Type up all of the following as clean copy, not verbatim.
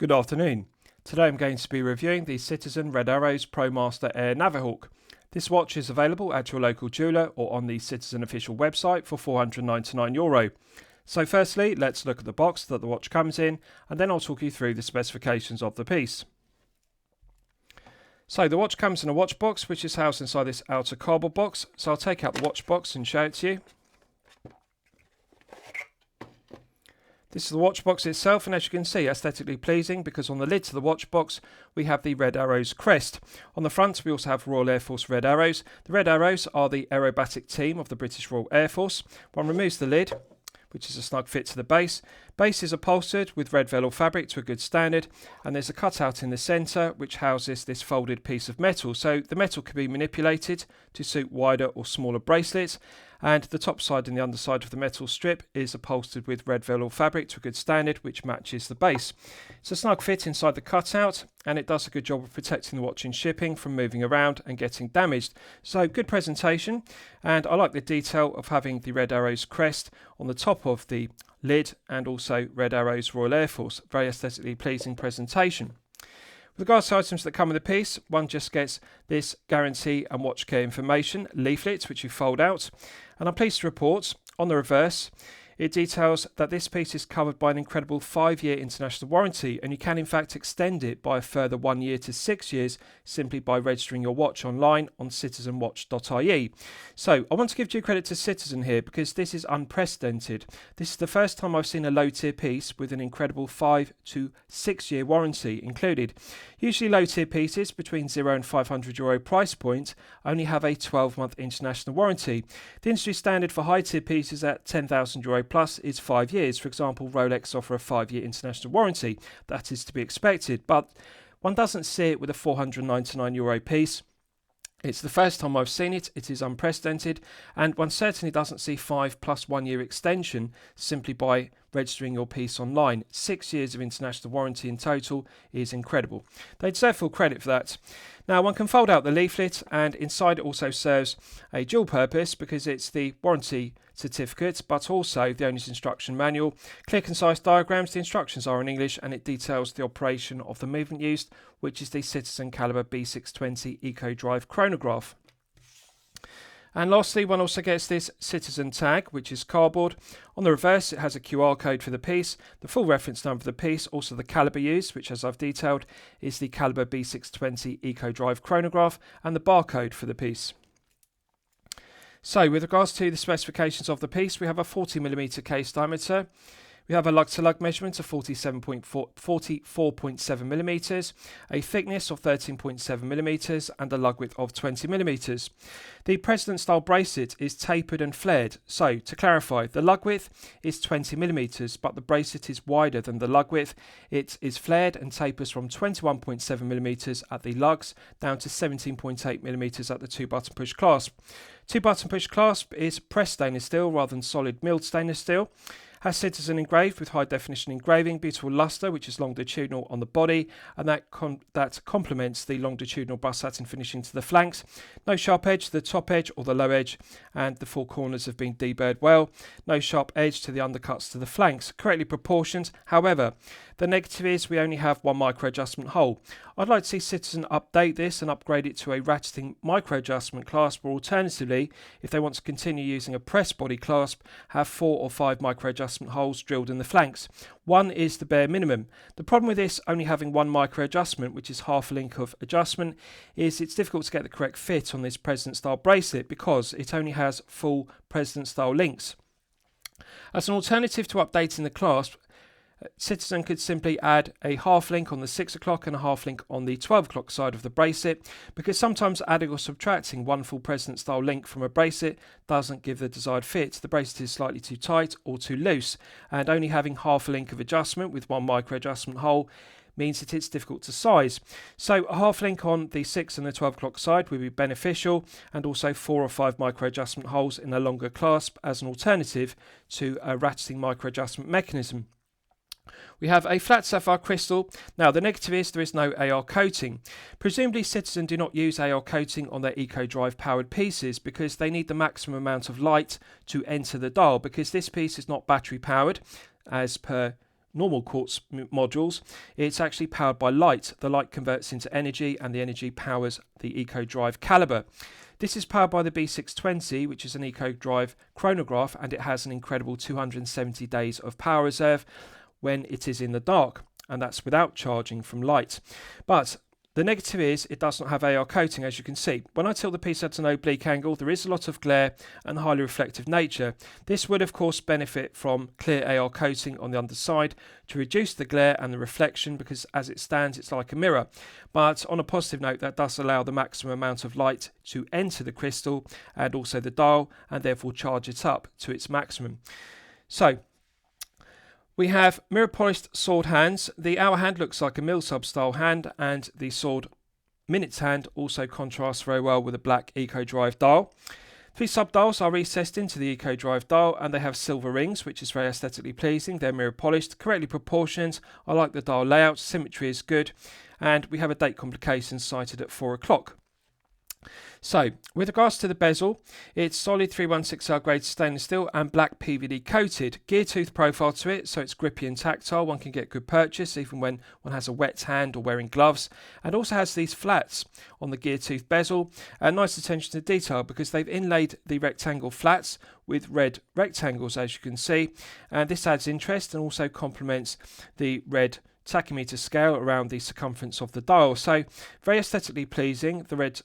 Good afternoon. Today I'm going to be reviewing the Citizen Red Arrows Promaster Air Navihawk. This watch is available at your local jeweller or on the Citizen official website for €499. So firstly, let's look at the box that the watch comes in, and then I'll talk you through the specifications of the piece. So the watch comes in a watch box which is housed inside this outer cardboard box, so I'll take out the watch box and show it to you. This is the watch box itself, and as you can see, aesthetically pleasing because on the lid to the watch box we have the Red Arrows crest. On the front we also have Royal Air Force Red Arrows. The Red Arrows are the aerobatic team of the British Royal Air Force. One removes the lid, which is a snug fit to the base. Base is upholstered with red velour fabric to a good standard, and there's a cutout in the centre which houses this folded piece of metal. So the metal can be manipulated to suit wider or smaller bracelets, and the top side and the underside of the metal strip is upholstered with red velour fabric to a good standard which matches the base. It's a snug fit inside the cutout, and it does a good job of protecting the watch in shipping from moving around and getting damaged. So good presentation, and I like the detail of having the Red Arrows crest on the top of the lid and also Red Arrows Royal Air Force. Very aesthetically pleasing presentation. With regards to items that come with the piece, one just gets this guarantee and watch care information leaflet which you fold out, and I'm pleased to report on the reverse it details that this piece is covered by an incredible 5-year international warranty, and you can in fact extend it by a further 1 year to 6 years simply by registering your watch online on citizenwatch.ie. So I want to give due credit to Citizen here because this is unprecedented. This is the first time I've seen a low tier piece with an incredible 5 to 6 year warranty included. Usually low tier pieces between €0 and €500 price point only have a 12-month international warranty. The industry standard for high tier pieces at €10,000 plus is 5 years. For example, Rolex offer a 5-year international warranty. That is to be expected, but one doesn't see it with a €499 piece. It's the first time I've seen it. It is unprecedented, and one certainly doesn't see 5 plus 1 year extension simply by registering your piece online. 6 years of international warranty in total is incredible. They deserve full credit for that. Now one can fold out the leaflet, and inside it also serves a dual purpose because it's the warranty certificate but also the owner's instruction manual. Clear concise diagrams. The instructions are in English, and it details the operation of the movement used, which is the Citizen Caliber B620 Eco Drive Chronograph. And lastly, one also gets this Citizen tag, which is cardboard. On the reverse, it has a QR code for the piece, the full reference number of the piece, also the caliber used, which as I've detailed is the Caliber B620 Eco Drive Chronograph, and the barcode for the piece. So with regards to the specifications of the piece, we have a 40mm case diameter. We have a lug-to-lug measurement of 44.7mm, a thickness of 13.7mm, and a lug width of 20mm. The President style bracelet is tapered and flared. So, to clarify, the lug width is 20mm, but the bracelet is wider than the lug width. It is flared and tapers from 21.7mm at the lugs down to 17.8mm at the 2-button push clasp. 2-button push clasp is pressed stainless steel rather than solid milled stainless steel. Has Citizen engraved with high definition engraving, beautiful luster which is longitudinal on the body, and that complements the longitudinal bust satin finishing to the flanks. No sharp edge to the top edge or the low edge, and the 4 corners have been deburred well. No sharp edge to the undercuts to the flanks, correctly proportioned. However, the negative is we only have 1 micro adjustment hole. I'd like to see Citizen update this and upgrade it to a ratcheting micro adjustment clasp, or alternatively, if they want to continue using a press body clasp, have 4 or 5 micro adjustment holes drilled in the flanks. 1 is the bare minimum. The problem with this only having 1 micro adjustment, which is half a link of adjustment, is it's difficult to get the correct fit on this President style bracelet because it only has full President style links. As an alternative to updating the clasp, Citizen could simply add a half link on the 6 o'clock and a half link on the 12 o'clock side of the bracelet, because sometimes adding or subtracting 1 full President style link from a bracelet doesn't give the desired fit. The bracelet is slightly too tight or too loose, and only having half a link of adjustment with 1 micro adjustment hole means that it's difficult to size. So a half link on the 6 and the 12 o'clock side would be beneficial, and also 4 or 5 micro adjustment holes in a longer clasp as an alternative to a ratcheting micro adjustment mechanism. We have a flat sapphire crystal. Now the negative is there is no AR coating. Presumably Citizen do not use AR coating on their Eco Drive powered pieces because they need the maximum amount of light to enter the dial, because this piece is not battery powered as per normal quartz modules, it's actually powered by light. The light converts into energy, and the energy powers the Eco Drive caliber. This is powered by the B620, which is an Eco Drive chronograph, and it has an incredible 270 days of power reserve when it is in the dark, and that's without charging from light. But the negative is it does not have AR coating, as you can see. When I tilt the piece at an oblique angle, there is a lot of glare and highly reflective nature. This would of course benefit from clear AR coating on the underside to reduce the glare and the reflection, because as it stands it's like a mirror. But on a positive note, that does allow the maximum amount of light to enter the crystal and also the dial, and therefore charge it up to its maximum. So we have mirror polished sword hands. The hour hand looks like a mill-sub style hand, and the sword minutes hand also contrasts very well with a black Eco Drive dial. 3 sub-dials are recessed into the Eco Drive dial, and they have silver rings, which is very aesthetically pleasing. They're mirror polished, correctly proportioned. I like the dial layout, symmetry is good, and we have a date complication cited at 4 o'clock. So, with regards to the bezel, it's solid 316L grade stainless steel and black PVD coated. Gear tooth profile to it, so it's grippy and tactile. One can get good purchase even when one has a wet hand or wearing gloves. And also has these flats on the gear tooth bezel. Nice attention to detail, because they've inlaid the rectangle flats with red rectangles, as you can see. And this adds interest and also complements the red tachymeter scale around the circumference of the dial. So, very aesthetically pleasing, the red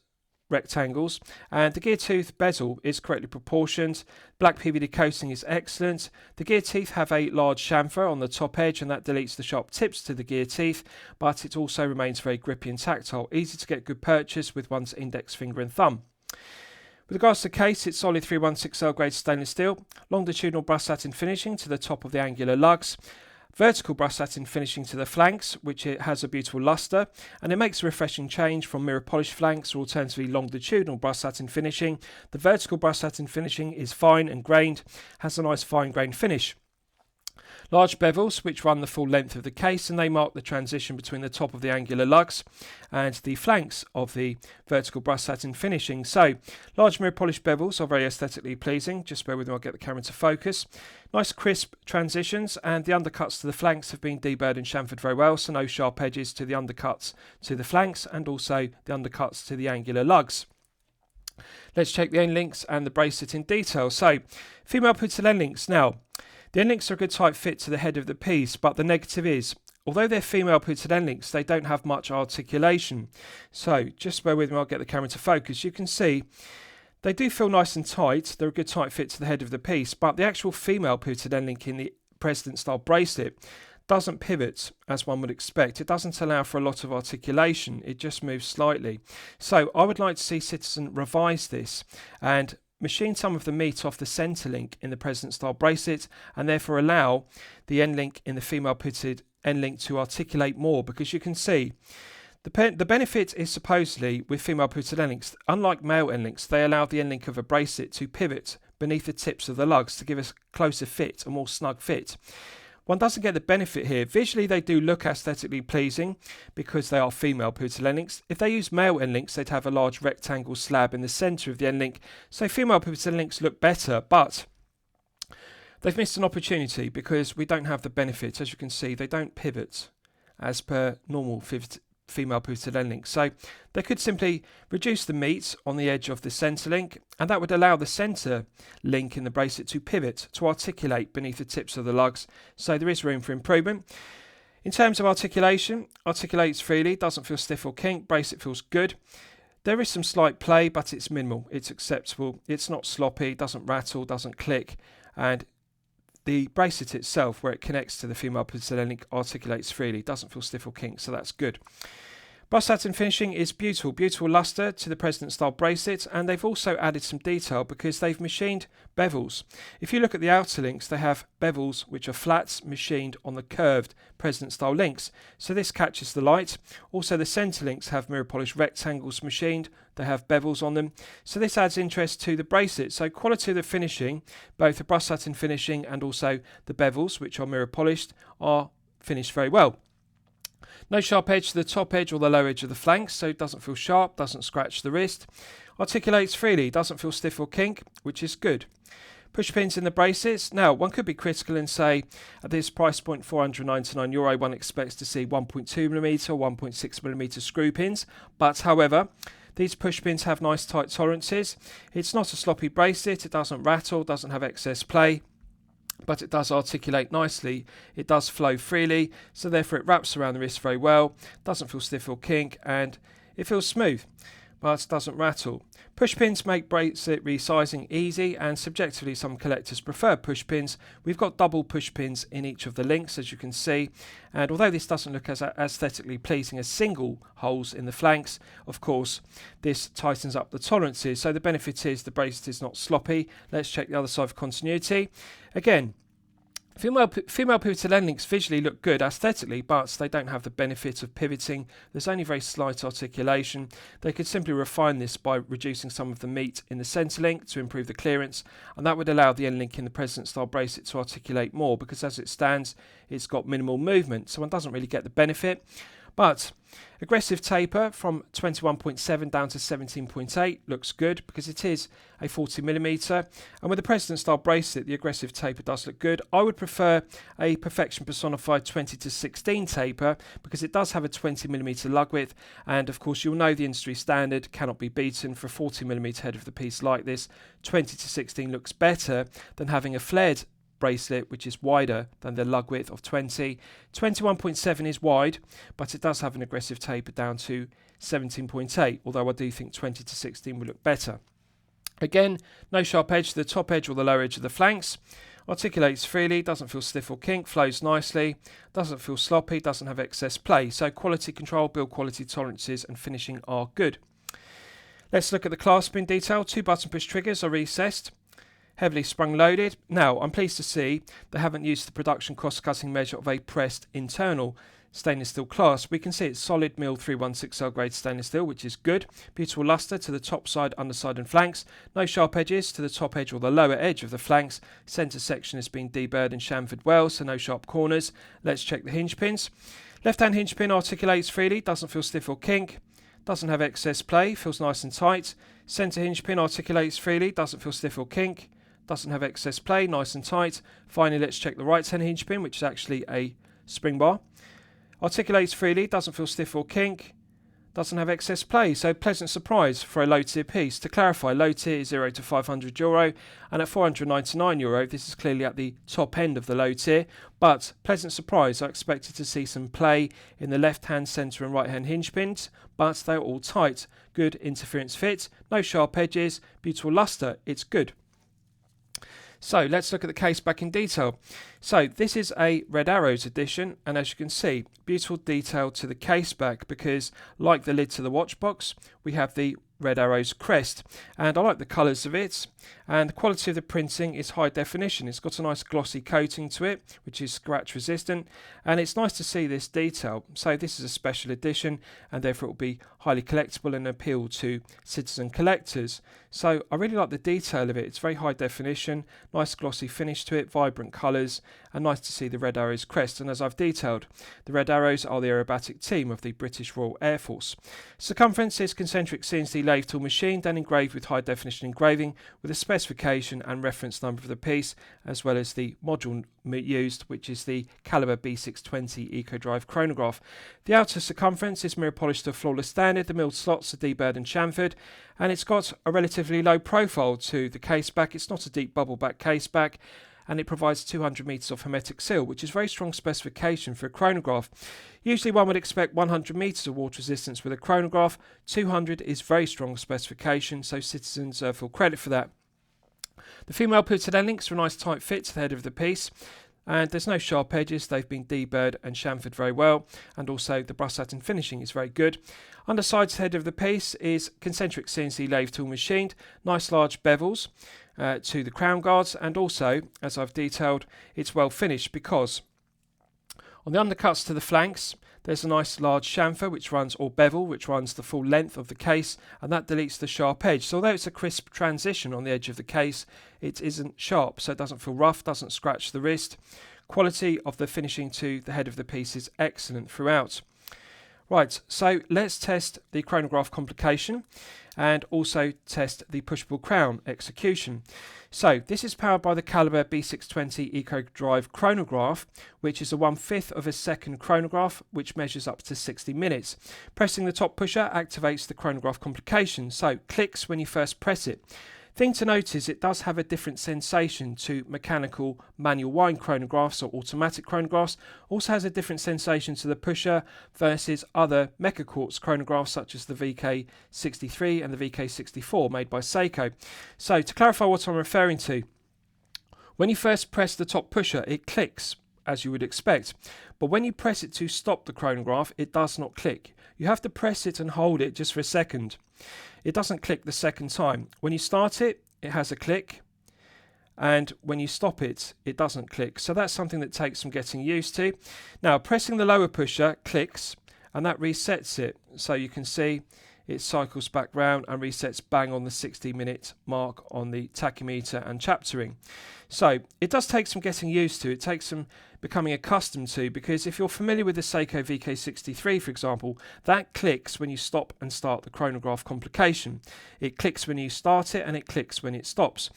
rectangles, and the gear tooth bezel is correctly proportioned. Black PVD coating is excellent. The gear teeth have a large chamfer on the top edge, and that deletes the sharp tips to the gear teeth, but it also remains very grippy and tactile, easy to get good purchase with one's index finger and thumb. With regards to the case, it's solid 316L grade stainless steel, longitudinal brush satin finishing to the top of the angular lugs, vertical brush satin finishing to the flanks, which it has a beautiful luster, and it makes a refreshing change from mirror polished flanks or alternatively longitudinal brush satin finishing. The vertical brush satin finishing is fine and grained, has a nice fine grained finish. Large bevels which run the full length of the case, and they mark the transition between the top of the angular lugs and the flanks of the vertical brush satin finishing. So large mirror polished bevels are very aesthetically pleasing. Just bear with me, I'll get the camera to focus. Nice crisp transitions, and the undercuts to the flanks have been deburred and chamfered very well, so no sharp edges to the undercuts to the flanks and also the undercuts to the angular lugs. Let's check the end links and the bracelet in detail. So female putted end links. Now, the end links are a good tight fit to the head of the piece, but the negative is, although they're female putted end links, they don't have much articulation. So just bear with me, I'll get the camera to focus. You can see they do feel nice and tight. They're a good tight fit to the head of the piece, but the actual female putted end link in the President style bracelet doesn't pivot as one would expect. It doesn't allow for a lot of articulation. It just moves slightly. So I would like to see Citizen revise this and machine some of the meat off the centre link in the President style bracelet, and therefore allow the end link in the female putted end link to articulate more, because you can see the benefit is supposedly with female putted end links, unlike male end links, they allow the end link of a bracelet to pivot beneath the tips of the lugs to give us a closer fit, a more snug fit. One doesn't get the benefit here. Visually, they do look aesthetically pleasing because they are female putted end links. If they use male end links, they'd have a large rectangle slab in the centre of the end link. So female putted end links look better, but they've missed an opportunity because we don't have the benefit. As you can see, they don't pivot as per normal female putted end links. So they could simply reduce the meat on the edge of the centre link, and that would allow the centre link in the bracelet to pivot, to articulate beneath the tips of the lugs. So there is room for improvement. In terms of articulation, articulates freely, doesn't feel stiff or kink, bracelet feels good. There is some slight play, but it's minimal, it's acceptable, it's not sloppy, doesn't rattle, doesn't click, and the bracelet itself, where it connects to the female putted end link, articulates freely, doesn't feel stiff or kink, so that's good. Brush satin finishing is beautiful, beautiful luster to the President style bracelet, and they've also added some detail because they've machined bevels. If you look at the outer links, they have bevels which are flats machined on the curved President style links, so this catches the light. Also the centre links have mirror polished rectangles machined, they have bevels on them, so this adds interest to the bracelet. So quality of the finishing, both the brush satin finishing and also the bevels, which are mirror polished, are finished very well. No sharp edge to the top edge or the low edge of the flanks, so it doesn't feel sharp, doesn't scratch the wrist. Articulates freely, doesn't feel stiff or kink, which is good. Push pins in the bracelets. Now, one could be critical and say at this price point, €499, one expects to see 1.2mm or 1.6mm screw pins. But however, these push pins have nice tight tolerances. It's not a sloppy bracelet, it doesn't rattle, doesn't have excess play, but it does articulate nicely. It does flow freely, so therefore it wraps around the wrist very well, doesn't feel stiff or kink, and it feels smooth, but doesn't rattle. Push pins make bracelet resizing easy, and subjectively some collectors prefer push pins. We've got double push pins in each of the links, as you can see, and although this doesn't look as aesthetically pleasing as single holes in the flanks, of course this tightens up the tolerances, so the benefit is the bracelet is not sloppy. Let's check the other side for continuity. Again, female pivoted end links visually look good aesthetically, but they don't have the benefit of pivoting. There's only very slight articulation. They could simply refine this by reducing some of the meat in the centre link to improve the clearance, and that would allow the end link in the President style bracelet to articulate more, because as it stands it's got minimal movement, so one doesn't really get the benefit. But aggressive taper from 21.7 down to 17.8 looks good because it is a 40mm, and with the President style bracelet the aggressive taper does look good. I would prefer a Perfection personified 20 to 16 taper because it does have a 20mm lug width, and of course you'll know the industry standard cannot be beaten for a 40mm head of the piece like this. 20 to 16 looks better than having a flared bracelet which is wider than the lug width of 20. 21.7 is wide, but it does have an aggressive taper down to 17.8, although I do think 20 to 16 will look better. Again, no sharp edge to the top edge or the lower edge of the flanks. Articulates freely, doesn't feel stiff or kink, flows nicely, doesn't feel sloppy, doesn't have excess play. So quality control, build quality tolerances and finishing are good. Let's look at the clasp in detail. 2 button push triggers are recessed, heavily sprung loaded. Now I'm pleased to see they haven't used the production cost cutting measure of a pressed internal stainless steel clasp. We can see it's solid milled 316L grade stainless steel, which is good. Beautiful luster to the top side, underside and flanks. No sharp edges to the top edge or the lower edge of the flanks. Centre section has been deburred and chamfered well, so no sharp corners. Let's check the hinge pins. Left hand hinge pin articulates freely, doesn't feel stiff or kink, doesn't have excess play, feels nice and tight. Centre hinge pin articulates freely, doesn't feel stiff or kink, doesn't have excess play, nice and tight. Finally, let's check the right hand hinge pin, which is actually a spring bar. Articulates freely, doesn't feel stiff or kink, doesn't have excess play, so pleasant surprise for a low tier piece. To clarify, low tier is €0 to €500, and at €499 this is clearly at the top end of the low tier, but pleasant surprise. I expected to see some play in the left hand, centre and right hand hinge pins, but they're all tight. Good interference fit, no sharp edges, beautiful luster, it's good. So let's look at the case back in detail. So this is a Red Arrows edition, and as you can see, beautiful detail to the case back because, like the lid to the watch box, we have the Red Arrows crest, and I like the colours of it, and the quality of the printing is high definition. It's got a nice glossy coating to it which is scratch resistant, and it's nice to see this detail. So this is a special edition and therefore it will be highly collectible and appeal to citizen collectors. So I really like the detail of it. It's very high definition, nice glossy finish to it, vibrant colours, and nice to see the Red Arrows crest. And as I've detailed, the Red Arrows are the aerobatic team of the British Royal Air Force. Circumference is concentric CNC lathe tool machined and engraved with high definition engraving with a specification and reference number for the piece, as well as the module used, which is the Caliber B620 Eco-Drive chronograph. The outer circumference is mirror polished to a flawless standard, the milled slots are deburred and chamfered, and it's got a relatively low profile to the case back. It's not a deep bubble back case back, and it provides 200 metres of hermetic seal, which is very strong specification for a chronograph. Usually one would expect 100 metres of water resistance with a chronograph. 200 is very strong specification, so citizens full credit for that. The female pivoted end links are a nice tight fit to the head of the piece, and there's no sharp edges. They've been deburred and chamfered very well, and also the brush satin finishing is very good. Underside head of the piece is concentric CNC lathe tool machined, nice large bevels to the crown guards, and also, as I've detailed, it's well finished because on the undercuts to the flanks there's a nice large chamfer which runs, or bevel, which runs the full length of the case, and that deletes the sharp edge. So although it's a crisp transition on the edge of the case, it isn't sharp, so it doesn't feel rough, doesn't scratch the wrist. Quality of the finishing to the head of the piece is excellent throughout. Right, so let's test the chronograph complication and also test the push-pull crown execution. So this is powered by the Calibre B620 Eco Drive Chronograph, which is a 1/5 of a second chronograph, which measures up to 60 minutes. Pressing the top pusher activates the chronograph complication, so clicks when you first press it. Thing to note is it does have a different sensation to mechanical manual wind chronographs or automatic chronographs. Also has a different sensation to the pusher versus other Mecha Quartz chronographs such as the VK63 and the VK64 made by Seiko. So to clarify what I'm referring to, when you first press the top pusher it clicks as you would expect, but when you press it to stop the chronograph it does not click. You have to press it and hold it just for a second. It doesn't click the second time. When you start it, it has a click, and when you stop it, it doesn't click. So that's something that takes some getting used to. Now, pressing the lower pusher clicks, and that resets it. So you can see it cycles back round and resets bang on the 60-minute mark on the tachymeter and chapter ring. So it does take some getting used to. It takes some becoming accustomed to, because if you're familiar with the Seiko VK63, for example, that clicks when you stop and start the chronograph complication. It clicks when you start it and it clicks when it stops.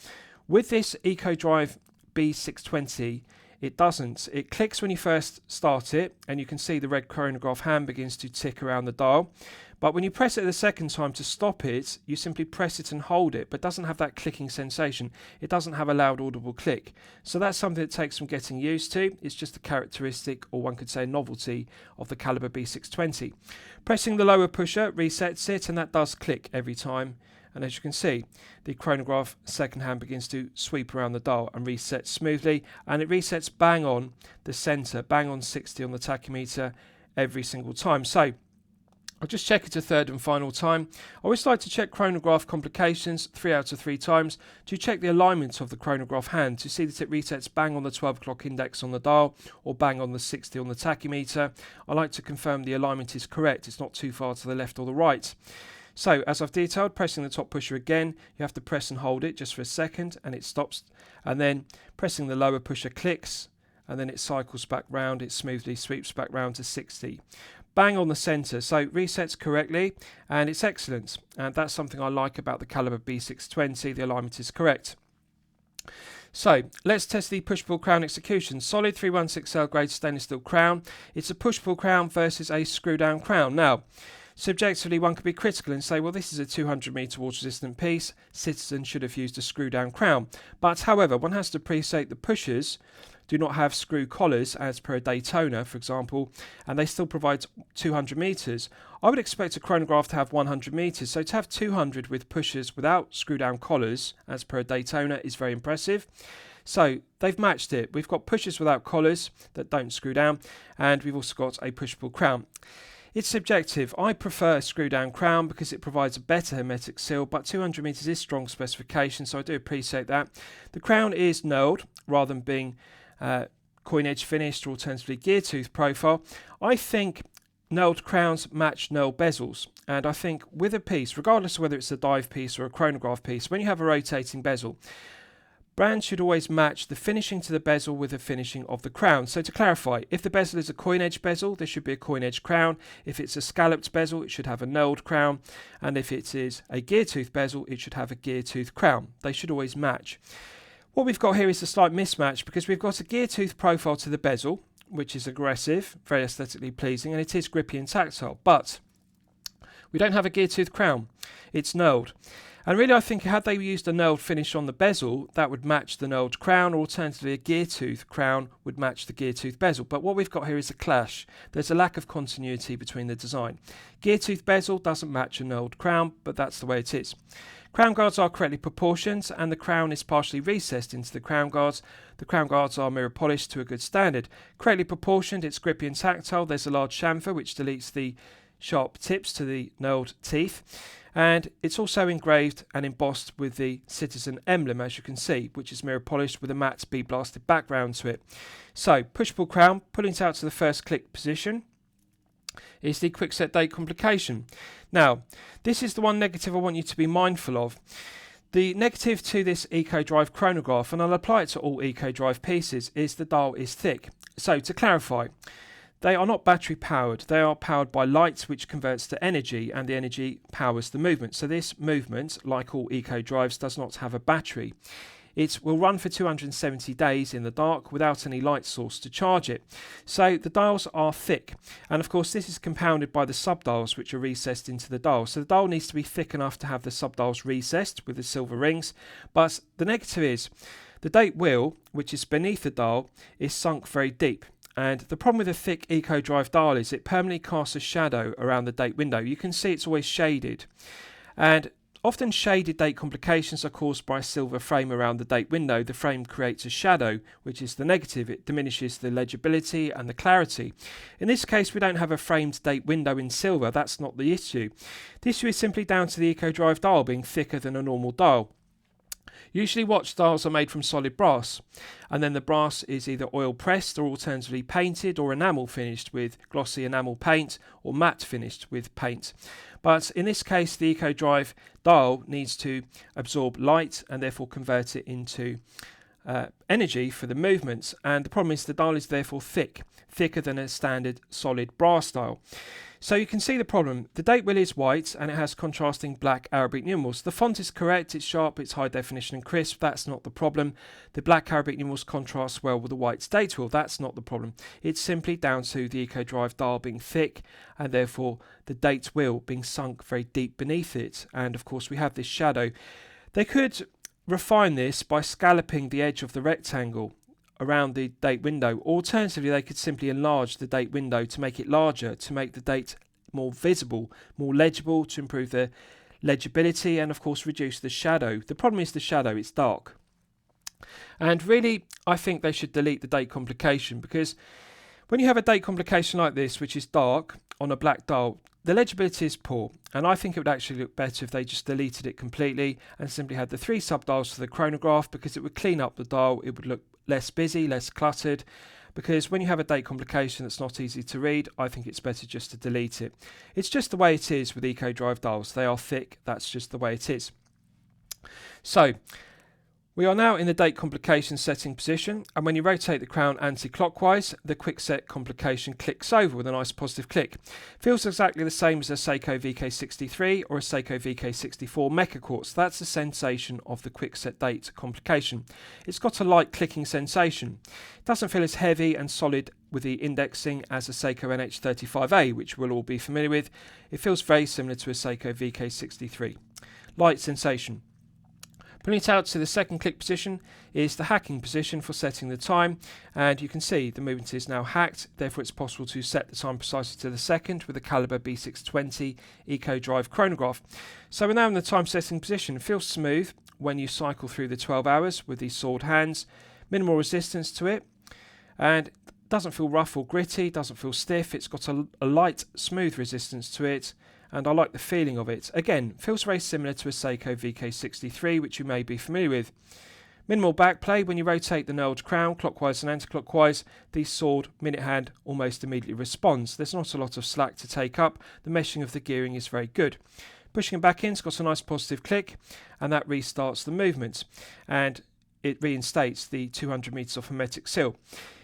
With this Eco Drive B620, it doesn't. It clicks when you first start it, and you can see the red chronograph hand begins to tick around the dial. But when you press it the second time to stop it, you simply press it and hold it, but it doesn't have that clicking sensation. It doesn't have a loud audible click. So that's something that takes some getting used to. It's just a characteristic, or one could say novelty, of the Calibre B620. Pressing the lower pusher resets it, and that does click every time. And as you can see, the chronograph second hand begins to sweep around the dial and resets smoothly, and it resets bang on the centre, bang on 60 on the tachymeter every single time. So I'll just check it a third and final time. I always like to check chronograph complications 3 out of 3 times to check the alignment of the chronograph hand to see that it resets bang on the 12 o'clock index on the dial or bang on the 60 on the tachymeter. I like to confirm the alignment is correct, it's not too far to the left or the right. So as I've detailed, pressing the top pusher again, you have to press and hold it just for a second and it stops, and then pressing the lower pusher clicks, and then it cycles back round, it smoothly sweeps back round to 60. Bang on the centre, so resets correctly and it's excellent, and that's something I like about the Calibre B620, the alignment is correct. So let's test the push-pull crown execution. Solid 316L grade stainless steel crown. It's a push-pull crown versus a screw-down crown. Now, subjectively, one could be critical and say, well, this is a 200 metre water-resistant piece. Citizen should have used a screw-down crown. But, however, one has to appreciate the pushers do not have screw collars as per a Daytona, for example, and they still provide 200 metres. I would expect a chronograph to have 100 metres, so to have 200 with pushers without screw-down collars as per a Daytona is very impressive. So they've matched it. We've got pushers without collars that don't screw down, and we've also got a push-pull crown. It's subjective. I prefer a screw-down crown because it provides a better hermetic seal, but 200 metres is strong specification, so I do appreciate that. The crown is knurled rather than being coin edge finished or alternatively gear tooth profile. I think knurled crowns match knurled bezels, and I think with a piece, regardless of whether it's a dive piece or a chronograph piece, when you have a rotating bezel, brands should always match the finishing to the bezel with the finishing of the crown. So to clarify, if the bezel is a coin edge bezel, there should be a coin edge crown. If it's a scalloped bezel, it should have a knurled crown. And if it is a gear tooth bezel, it should have a gear tooth crown. They should always match. What we've got here is a slight mismatch because we've got a gear tooth profile to the bezel, which is aggressive, very aesthetically pleasing, and it is grippy and tactile. But we don't have a gear tooth crown. It's knurled. And really, I think had they used a knurled finish on the bezel, that would match the knurled crown, or alternatively a gear tooth crown would match the gear tooth bezel. But what we've got here is a clash. There's a lack of continuity between the design. Gear tooth bezel doesn't match a knurled crown, but that's the way it is. Crown guards are correctly proportioned, and the crown is partially recessed into the crown guards. The crown guards are mirror polished to a good standard. Correctly proportioned, it's grippy and tactile. There's a large chamfer which deletes the sharp tips to the knurled teeth. And it's also engraved and embossed with the Citizen emblem, as you can see, which is mirror polished with a matte bead blasted background to it. So, push-pull crown, pulling it out to the first click position, is the quick set date complication. Now, this is the one negative I want you to be mindful of. The negative to this Eco Drive chronograph, and I'll apply it to all Eco Drive pieces, is the dial is thick. So, to clarify, they are not battery powered. They are powered by light, which converts to energy, and the energy powers the movement. So this movement, like all Eco Drives, does not have a battery. it will run for 270 days in the dark without any light source to charge it. So the dials are thick, and of course this is compounded by the subdials which are recessed into the dial. So the dial needs to be thick enough to have the subdials recessed with the silver rings, but the negative is the date wheel, which is beneath the dial, is sunk very deep. And the problem with a thick Eco Drive dial is it permanently casts a shadow around the date window. You can see it's always shaded, and often shaded date complications are caused by a silver frame around the date window. The frame creates a shadow, which is the negative. It diminishes the legibility and the clarity. In this case, we don't have a framed date window in silver. That's not the issue. The issue is simply down to the Eco Drive dial being thicker than a normal dial. Usually watch dials are made from solid brass, and then the brass is either oil pressed or alternatively painted or enamel finished with glossy enamel paint or matte finished with paint. But in this case, the Eco Drive dial needs to absorb light and therefore convert it into energy for the movements, and the problem is the dial is therefore thicker than a standard solid brass dial. So you can see the problem. The date wheel is white and it has contrasting black Arabic numerals. The font is correct, it's sharp, it's high definition and crisp. That's not the problem. The black Arabic numerals contrast well with the white date wheel. That's not the problem. It's simply down to the Eco Drive dial being thick and therefore the date wheel being sunk very deep beneath it. And of course we have this shadow. They could refine this by scalloping the edge of the rectangle around the date window. Alternatively, they could simply enlarge the date window to make it larger, to make the date more visible, more legible, to improve the legibility and of course reduce the shadow. The problem is the shadow, it's dark. And really, I think they should delete the date complication, because when you have a date complication like this, which is dark on a black dial, the legibility is poor, and I think it would actually look better if they just deleted it completely and simply had the 3 subdials for the chronograph, because it would clean up the dial, it would look less busy, less cluttered, because when you have a date complication that's not easy to read, I think it's better just to delete it. It's just the way it is with Eco Drive dials. They are thick, that's just the way it is. So we are now in the date complication setting position, and when you rotate the crown anti-clockwise, the quickset complication clicks over with a nice positive click. Feels exactly the same as a Seiko VK63 or a Seiko VK64 Mecha Quartz. That's the sensation of the quickset date complication. It's got a light clicking sensation. It doesn't feel as heavy and solid with the indexing as a Seiko NH35A, which we'll all be familiar with. It feels very similar to a Seiko VK63. Light sensation. Putting it out to the second click position is the hacking position for setting the time, and you can see the movement is now hacked, therefore it's possible to set the time precisely to the second with the caliber B620 Eco Drive chronograph. So we're now in the time setting position. It feels smooth when you cycle through the 12 hours with these sword hands, minimal resistance to it, and doesn't feel rough or gritty, doesn't feel stiff. It's got a light smooth resistance to it, and I like the feeling of it. Again, feels very similar to a Seiko VK63, which you may be familiar with. Minimal backplay. When you rotate the knurled crown clockwise and anti-clockwise, the sword minute hand almost immediately responds. There's not a lot of slack to take up. The meshing of the gearing is very good. Pushing it back in, it's got a nice positive click, and that restarts the movement, and it reinstates the 200 meters of hermetic seal.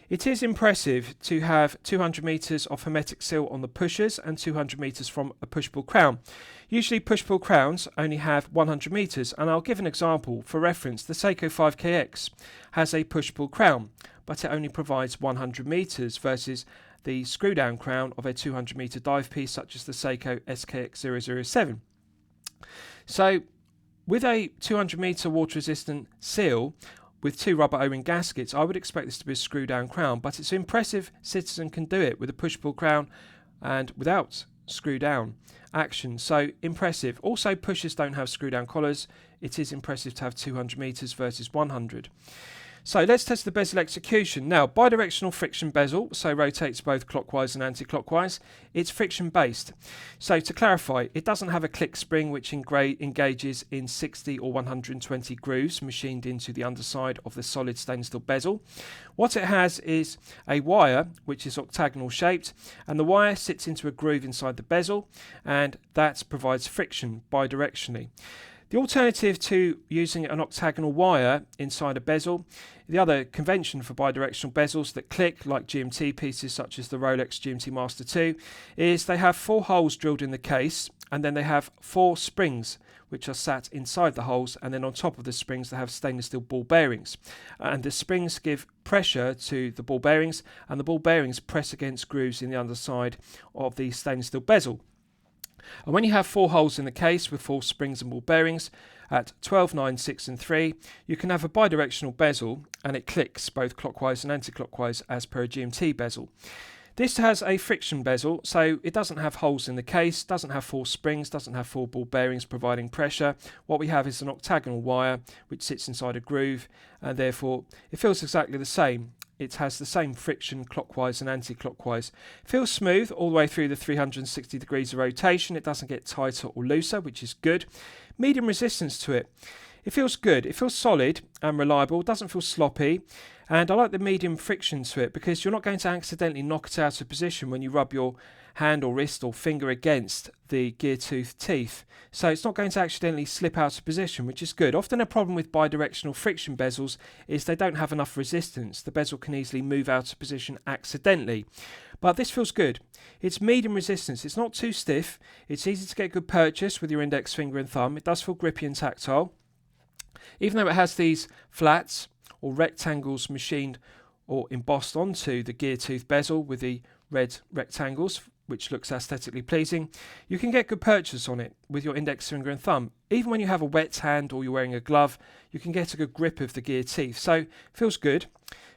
It is impressive to have 200 meters of hermetic seal on the pushers and 200 meters from a push-pull crown. Usually push-pull crowns only have 100 meters, and I'll give an example for reference. The Seiko 5KX has a push-pull crown, but it only provides 100 meters versus the screw-down crown of a 200 meter dive piece such as the Seiko SKX007. So with a 200 meter water-resistant seal, with 2 rubber O-ring gaskets, I would expect this to be a screw-down crown, but it's impressive Citizen can do it with a push-pull crown and without screw-down action. So impressive. Also, pushers don't have screw-down collars. It is impressive to have 200 meters versus 100. So let's test the bezel execution. Now, bidirectional friction bezel, so rotates both clockwise and anti-clockwise. It's friction based. So to clarify, it doesn't have a click spring which engages in 60 or 120 grooves machined into the underside of the solid stainless steel bezel. What it has is a wire which is octagonal shaped, and the wire sits into a groove inside the bezel, and that provides friction bidirectionally. The alternative to using an octagonal wire inside a bezel, the other convention for bidirectional bezels that click like GMT pieces such as the Rolex GMT Master 2, is they have 4 holes drilled in the case, and then they have 4 springs which are sat inside the holes, and then on top of the springs they have stainless steel ball bearings, and the springs give pressure to the ball bearings, and the ball bearings press against grooves in the underside of the stainless steel bezel. And when you have 4 holes in the case with 4 springs and ball bearings at 12, 9, 6 and 3, you can have a bidirectional bezel, and it clicks both clockwise and anti-clockwise as per a GMT bezel. This has a friction bezel, so it doesn't have holes in the case, doesn't have 4 springs, doesn't have 4 ball bearings providing pressure. What we have is an octagonal wire which sits inside a groove, and therefore it feels exactly the same. It has the same friction clockwise and anti-clockwise. It feels smooth all the way through the 360 degrees of rotation. It doesn't get tighter or looser, which is good. Medium resistance to it. It feels good. It feels solid and reliable. It doesn't feel sloppy. And I like the medium friction to it because you're not going to accidentally knock it out of position when you rub your hand or wrist or finger against the gear tooth teeth. So it's not going to accidentally slip out of position, which is good. Often a problem with bidirectional friction bezels is they don't have enough resistance. The bezel can easily move out of position accidentally. But this feels good. It's medium resistance. It's not too stiff. It's easy to get good purchase with your index finger and thumb. It does feel grippy and tactile. Even though it has these flats or rectangles machined or embossed onto the gear tooth bezel with the red rectangles, which looks aesthetically pleasing, you can get good purchase on it with your index finger and thumb. Even when you have a wet hand or you're wearing a glove, you can get a good grip of the gear teeth. So feels good,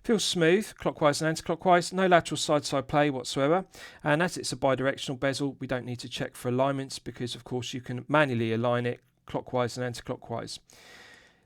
feels smooth, clockwise and anti-clockwise, no lateral side-side play whatsoever. And as it's a bidirectional bezel, we don't need to check for alignments because of course you can manually align it clockwise and anti-clockwise.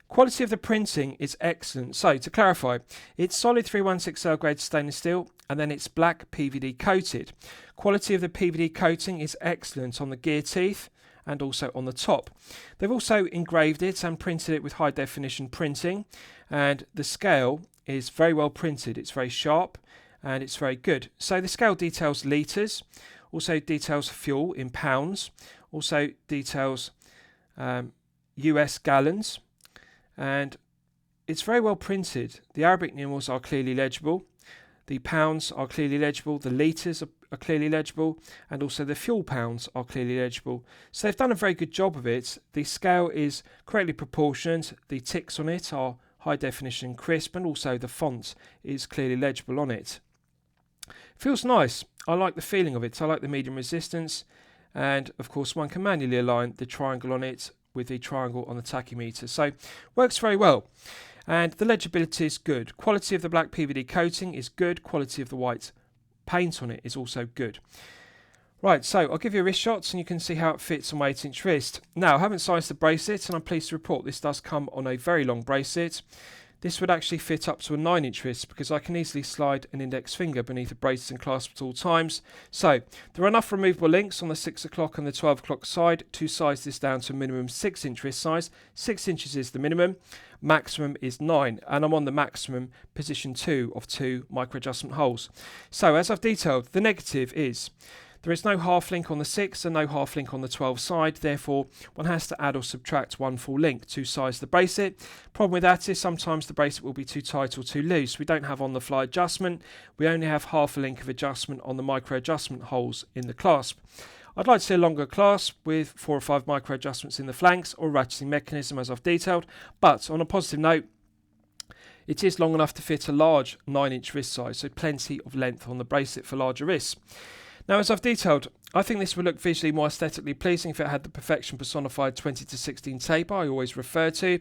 Quality of the printing is excellent. So to clarify, it's solid 316L grade stainless steel, and then it's black PVD coated. Quality of the PVD coating is excellent on the gear teeth and also on the top. They've also engraved it and printed it with high definition printing, and the scale is very well printed. It's very sharp and it's very good. So the scale details litres, also details fuel in pounds, also details US gallons, and it's very well printed. The Arabic numerals are clearly legible, the pounds are clearly legible, the litres are clearly legible, and also the fuel pounds are clearly legible. So they've done a very good job of it. The scale is correctly proportioned, the ticks on it are high definition and crisp, and also the font is clearly legible on it. Feels nice. I like the feeling of it. I like the medium resistance, and of course one can manually align the triangle on it with the triangle on the tachymeter. So works very well. And the legibility is good. Quality of the black PVD coating is good. Quality of the white paint on it is also good. Right, so I'll give you a wrist shots and you can see how it fits on my 8-inch wrist. Now, I haven't sized the bracelet, and I'm pleased to report this does come on a very long bracelet. This would actually fit up to a 9-inch wrist because I can easily slide an index finger beneath a bracelet and clasp at all times. So there are enough removable links on the 6 o'clock and the 12 o'clock side to size this down to a minimum 6-inch wrist size. 6 inches is the minimum, maximum is 9, and I'm on the maximum position 2 of 2 micro adjustment holes. So as I've detailed, the negative is there is no half link on the 6 and no half link on the 12 side, therefore one has to add or subtract one full link to size the bracelet. Problem with that is sometimes the bracelet will be too tight or too loose. We don't have on the fly adjustment, we only have half a link of adjustment on the micro adjustment holes in the clasp. I'd like to see a longer clasp with 4 or 5 micro adjustments in the flanks or ratcheting mechanism as I've detailed, but on a positive note, it is long enough to fit a large 9-inch wrist size, so plenty of length on the bracelet for larger wrists. Now, as I've detailed, I think this would look visually more aesthetically pleasing if it had the perfection personified 20-16 taper I always refer to.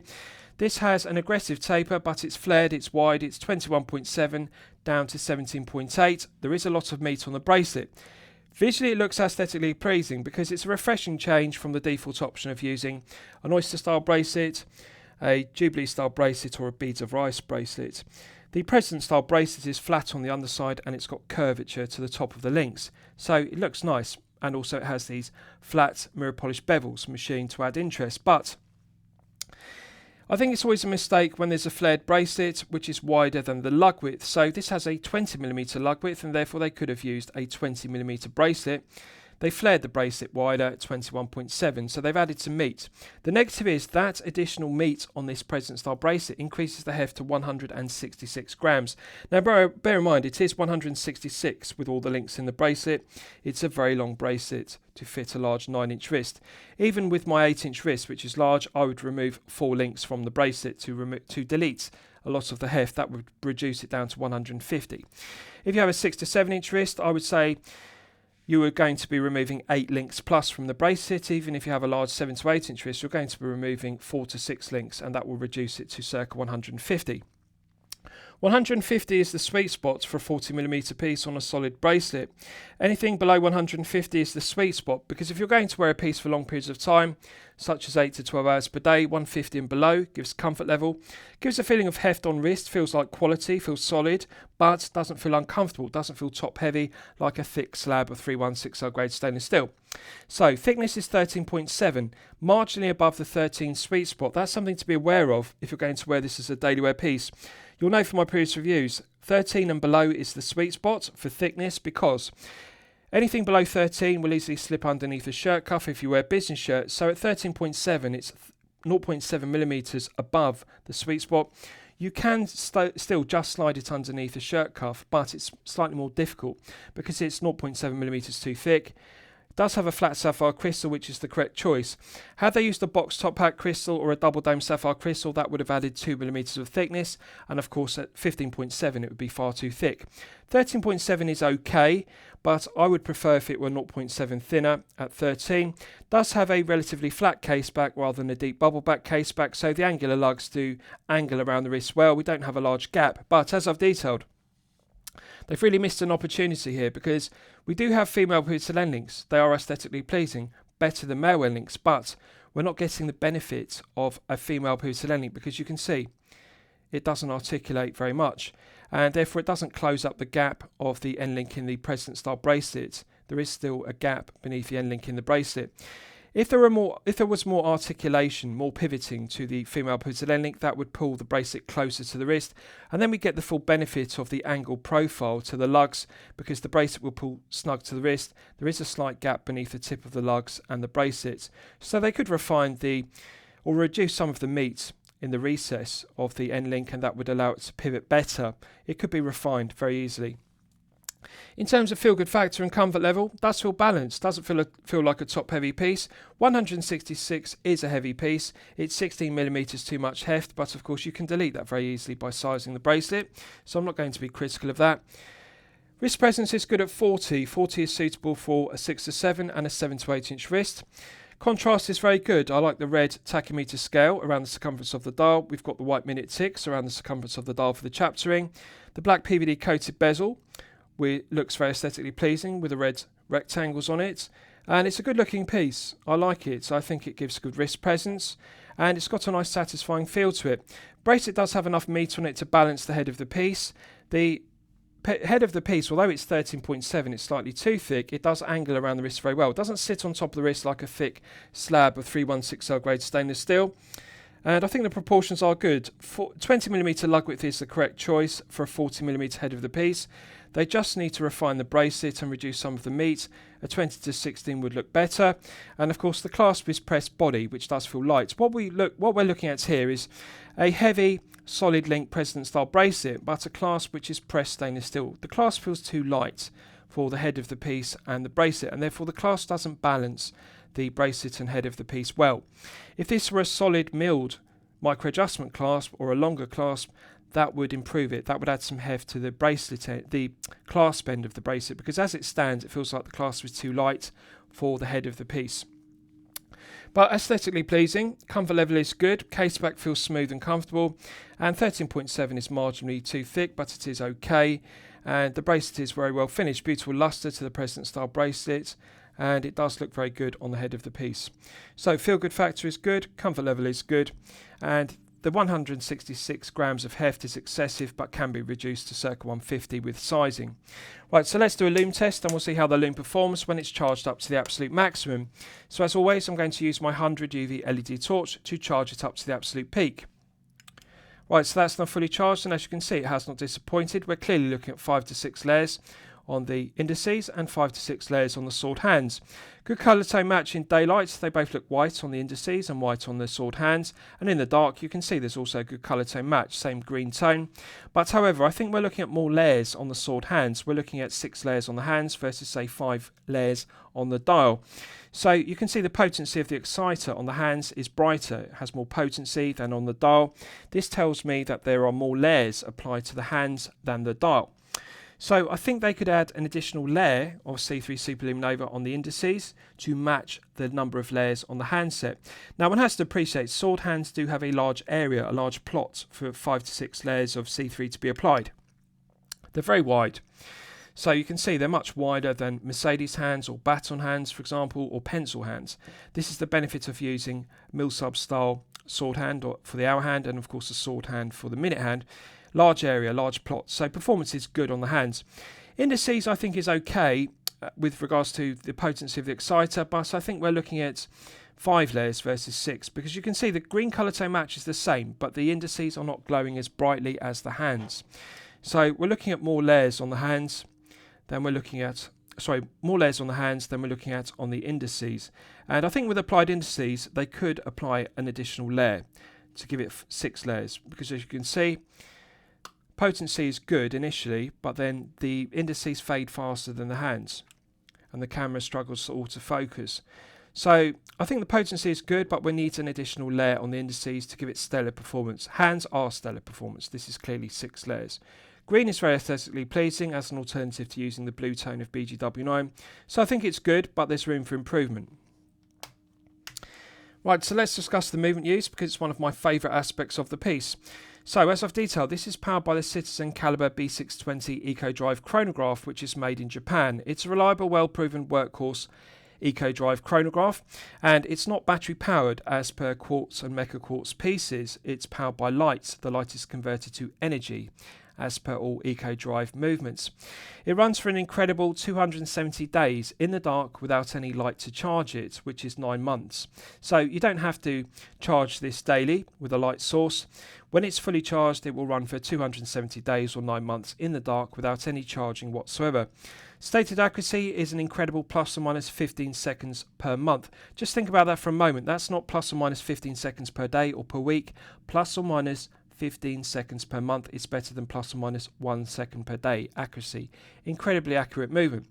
This has an aggressive taper, but it's flared, it's wide, it's 21.7 down to 17.8. There is a lot of meat on the bracelet. Visually it looks aesthetically pleasing because it's a refreshing change from the default option of using an oyster style bracelet, a Jubilee style bracelet or a beads of rice bracelet. The President style bracelet is flat on the underside and it's got curvature to the top of the links, so it looks nice, and also it has these flat mirror polished bevels machined to add interest. But I think it's always a mistake when there's a flared bracelet which is wider than the lug width. So this has a 20mm lug width and therefore they could have used a 20mm bracelet. they flared the bracelet wider at 21.7, so they've added some meat. The negative is that additional meat on this President style bracelet increases the heft to 166 grams. Now bear in mind, it is 166 with all the links in the bracelet. It's a very long bracelet to fit a large 9-inch wrist. Even with my 8-inch wrist, which is large, I would remove 4 links from the bracelet to delete a lot of the heft. That would reduce it down to 150. If you have a 6 to 7-inch wrist, I would say you are going to be removing 8 links plus from the bracelet. Even if you have a large 7 to 8-inch wrist, you're going to be removing 4 to 6 links, and that will reduce it to circa 150. 150 is the sweet spot for a 40mm piece on a solid bracelet. Anything below 150 is the sweet spot, because if you're going to wear a piece for long periods of time, such as 8 to 12 hours per day, 150 and below gives comfort level, gives a feeling of heft on wrist, feels like quality, feels solid, but doesn't feel uncomfortable, doesn't feel top heavy like a thick slab of 316L grade stainless steel. So thickness is 13.7, marginally above the 13 sweet spot. That's something to be aware of if you're going to wear this as a daily wear piece. You'll know from my previous reviews, 13 and below is the sweet spot for thickness, because anything below 13 will easily slip underneath a shirt cuff if you wear business shirts. So at 13.7, it's 0.7mm above the sweet spot. You can still just slide it underneath a shirt cuff, but it's slightly more difficult because it's 0.7mm too thick. It does have a flat sapphire crystal, which is the correct choice. Had they used a box top hat crystal or a double dome sapphire crystal, that would have added 2mm of thickness, and of course at 15.7 it would be far too thick. 13.7 is okay, but I would prefer if it were 0.7 thinner at 13. Does have a relatively flat case back rather than a deep bubble back case back, so the angular lugs do angle around the wrist well. We don't have a large gap, but as I've detailed, they've really missed an opportunity here, because we do have female period end links. They are aesthetically pleasing, better than male end links, but we're not getting the benefit of a female period end link, because you can see it doesn't articulate very much, and therefore it doesn't close up the gap of the end link in the President style bracelet. There is still a gap beneath the end link in the bracelet. If there was more articulation, more pivoting to the female pivoted end link, that would pull the bracelet closer to the wrist, and then we get the full benefit of the angle profile to the lugs, because the bracelet will pull snug to the wrist. There is a slight gap beneath the tip of the lugs and the bracelets, so they could refine or reduce some of the meat in the recess of the end link, and that would allow it to pivot better. It could be refined very easily. In terms of feel good factor and comfort level, does feel balanced, doesn't feel like a top heavy piece. 166 is a heavy piece. It's 16mm too much heft, but of course you can delete that very easily by sizing the bracelet, so I'm not going to be critical of that. Wrist presence is good at 40. 40 is suitable for a 6 to 7 and a 7 to 8-inch wrist. Contrast is very good. I like the red tachymeter scale around the circumference of the dial. We've got the white minute ticks around the circumference of the dial for the chapter ring. The black PVD coated bezel looks very aesthetically pleasing with the red rectangles on it, and it's a good looking piece. I like it. I think it gives good wrist presence, and it's got a nice satisfying feel to it. Bracelet does have enough meat on it to balance the head of the piece. The head of the piece, although it's 13.7, it's slightly too thick. It does angle around the wrist very well. It doesn't sit on top of the wrist like a thick slab of 316L grade stainless steel. And I think the proportions are good. 20mm lug width is the correct choice for a 40mm head of the piece. They just need to refine the bracelet and reduce some of the meat. A 20 to 16 would look better. And of course the clasp is pressed body, which does feel light. What we're looking at here is a heavy solid link President style bracelet, but a clasp which is pressed stainless steel. The clasp feels too light for the head of the piece and the bracelet, and therefore the clasp doesn't balance the bracelet and head of the piece well. If this were a solid milled micro adjustment clasp or a longer clasp, that would improve it. That would add some heft to the bracelet, the clasp end of the bracelet, because as it stands, it feels like the clasp is too light for the head of the piece. But aesthetically pleasing, comfort level is good, case back feels smooth and comfortable, and 13.7 is marginally too thick, but it is okay. And the bracelet is very well finished, beautiful luster to the President style bracelet, and it does look very good on the head of the piece. So feel good factor is good, comfort level is good, and the 166 grams of heft is excessive but can be reduced to circa 150 with sizing. Right, so let's do a loom test and we'll see how the loom performs when it's charged up to the absolute maximum. So as always, I'm going to use my 100 UV LED torch to charge it up to the absolute peak. Right, so that's now fully charged, and as you can see, it has not disappointed. We're clearly looking at 5 to 6 layers on the indices and 5 to 6 layers on the sword hands. Good colour tone match in daylight. They both look white on the indices and white on the sword hands, and in the dark you can see there's also a good colour tone match, same green tone. But however, I think we're looking at more layers on the sword hands. We're looking at 6 layers on the hands versus say 5 layers on the dial. So you can see the potency of the exciter on the hands is brighter. It has more potency than on the dial. This tells me that there are more layers applied to the hands than the dial. So I think they could add an additional layer of C3 superluminova on the indices to match the number of layers on the handset. Now one has to appreciate sword hands do have a large area, a large plot for 5 to 6 layers of C3 to be applied. They're very wide. So you can see they're much wider than Mercedes hands or baton hands, for example, or pencil hands. This is the benefit of using Milsub style sword hand or for the hour hand, and of course a sword hand for the minute hand. Large area, large plot, so performance is good on the hands. Indices I think is okay with regards to the potency of the exciter, but I think we're looking at 5 layers versus 6, because you can see the green colour tone match is the same, but the indices are not glowing as brightly as the hands. So we're looking at more layers on the hands than we're looking at, more layers on the hands than we're looking at on the indices. And I think with applied indices, they could apply an additional layer to give it 6 layers, because as you can see, potency is good initially, but then the indices fade faster than the hands, and the camera struggles to autofocus. So I think the potency is good, but we need an additional layer on the indices to give it stellar performance. Hands are stellar performance. This is clearly 6 layers. Green is very aesthetically pleasing as an alternative to using the blue tone of BGW9. So I think it's good, but there's room for improvement. Right, so let's discuss the movement use, because it's one of my favourite aspects of the piece. So as I've detailed, this is powered by the Citizen Caliber B620 Eco Drive Chronograph, which is made in Japan. It's a reliable, well-proven workhorse Eco Drive Chronograph, and it's not battery powered as per quartz and mecha quartz pieces. It's powered by light. The light is converted to energy as per all Eco Drive movements. It runs for an incredible 270 days in the dark without any light to charge it, which is 9 months. So you don't have to charge this daily with a light source. When it's fully charged, it will run for 270 days or 9 months in the dark without any charging whatsoever. Stated accuracy is an incredible plus or minus 15 seconds per month. Just think about that for a moment. That's not plus or minus 15 seconds per day or per week. Plus or minus 15 seconds per month is better than plus or minus 1 second per day accuracy. Incredibly accurate movement.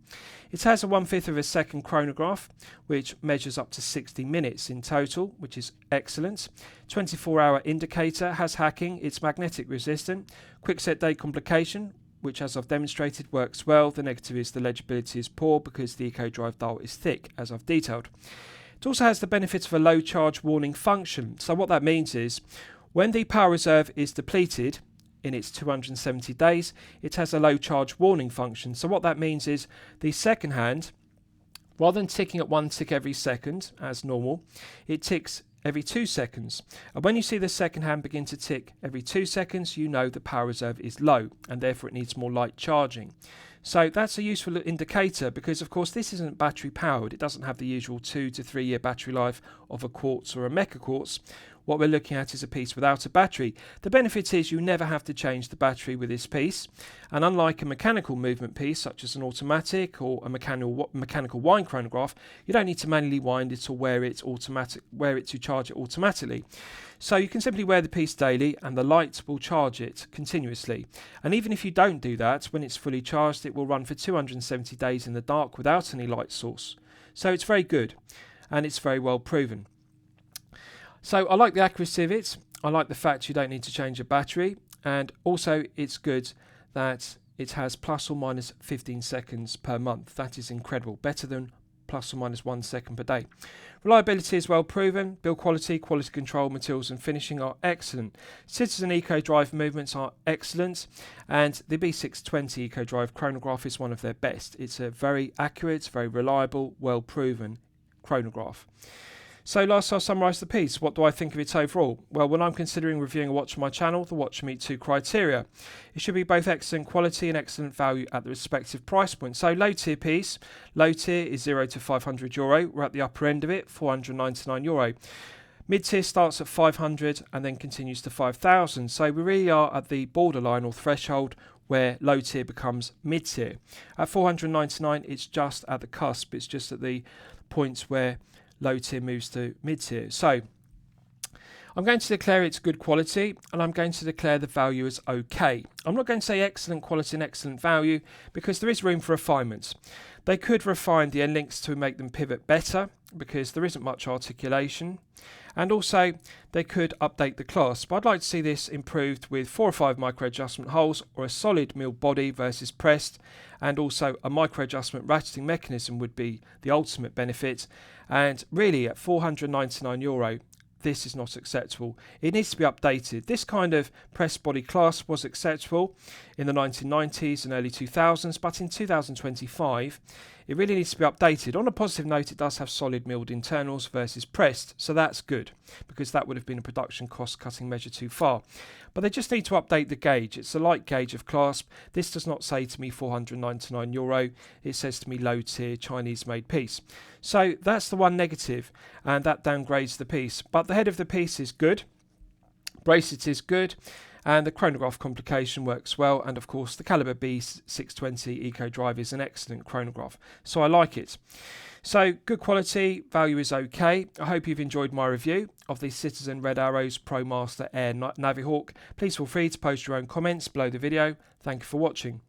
It has a 1/5 of a second chronograph, which measures up to 60 minutes in total, which is excellent. 24-hour indicator, has hacking, it's magnetic resistant. Quick set date complication, which as I've demonstrated works well. The negative is the legibility is poor because the Eco Drive dial is thick, as I've detailed. It also has the benefit of a low charge warning function. So what that means is, when the power reserve is depleted in its 270 days, it has a low charge warning function. So what that means is the second hand, rather than ticking at 1 tick every second as normal, it ticks every 2 seconds. And when you see the second hand begin to tick every 2 seconds, you know the power reserve is low and therefore it needs more light charging. So that's a useful indicator because of course this isn't battery powered. It doesn't have the usual 2 to 3 year battery life of a quartz or a mecha quartz. What we're looking at is a piece without a battery. The benefit is you never have to change the battery with this piece, and unlike a mechanical movement piece such as an automatic or a mechanical wind chronograph, you don't need to manually wind it or wear it to charge it automatically. So you can simply wear the piece daily and the light will charge it continuously. And even if you don't do that, when it's fully charged it will run for 270 days in the dark without any light source. So it's very good and it's very well proven. So I like the accuracy of it, I like the fact you don't need to change a battery, and also it's good that it has plus or minus 15 seconds per month. That is incredible, better than plus or minus 1 second per day. Reliability is well proven, build quality, quality control, materials and finishing are excellent. Citizen Eco Drive movements are excellent, and the B620 Eco Drive chronograph is one of their best. It's a very accurate, very reliable, well proven chronograph. So last I'll summarise the piece. What do I think of it overall? Well, when I'm considering reviewing a watch on my channel, the watch meet 2 criteria. It should be both excellent quality and excellent value at the respective price point. So low tier piece, low tier is €0 to €500. We're at the upper end of it, €499. Mid tier starts at 500 and then continues to 5,000. So we really are at the borderline or threshold where low tier becomes mid tier. At 499, it's just at the cusp. It's just at the points where low tier moves to mid tier. So I'm going to declare it's good quality, and I'm going to declare the value as okay. I'm not going to say excellent quality and excellent value because there is room for refinements. They could refine the end links to make them pivot better because there isn't much articulation. And also they could update the clasp. I'd like to see this improved with 4 or 5 micro adjustment holes or a solid milled body versus pressed, and also a micro adjustment ratcheting mechanism would be the ultimate benefit. And really at €499, this is not acceptable. It needs to be updated. This kind of pressed body clasp was acceptable in the 1990s and early 2000s, but in 2025 it really needs to be updated. On a positive note, it does have solid milled internals versus pressed, so that's good because that would have been a production cost cutting measure too far. But they just need to update the gauge. It's a light gauge of clasp. This does not say to me €499. It says to me low tier Chinese made piece. So that's the one negative, and that downgrades the piece. But the head of the piece is good. Bracelet is good. And the chronograph complication works well, and of course the Caliber B620 Eco Drive is an excellent chronograph, so I like it. So good quality, value is okay. I hope you've enjoyed my review of the Citizen Red Arrows Promaster Air Navihawk. Please feel free to post your own comments below the video. Thank you for watching.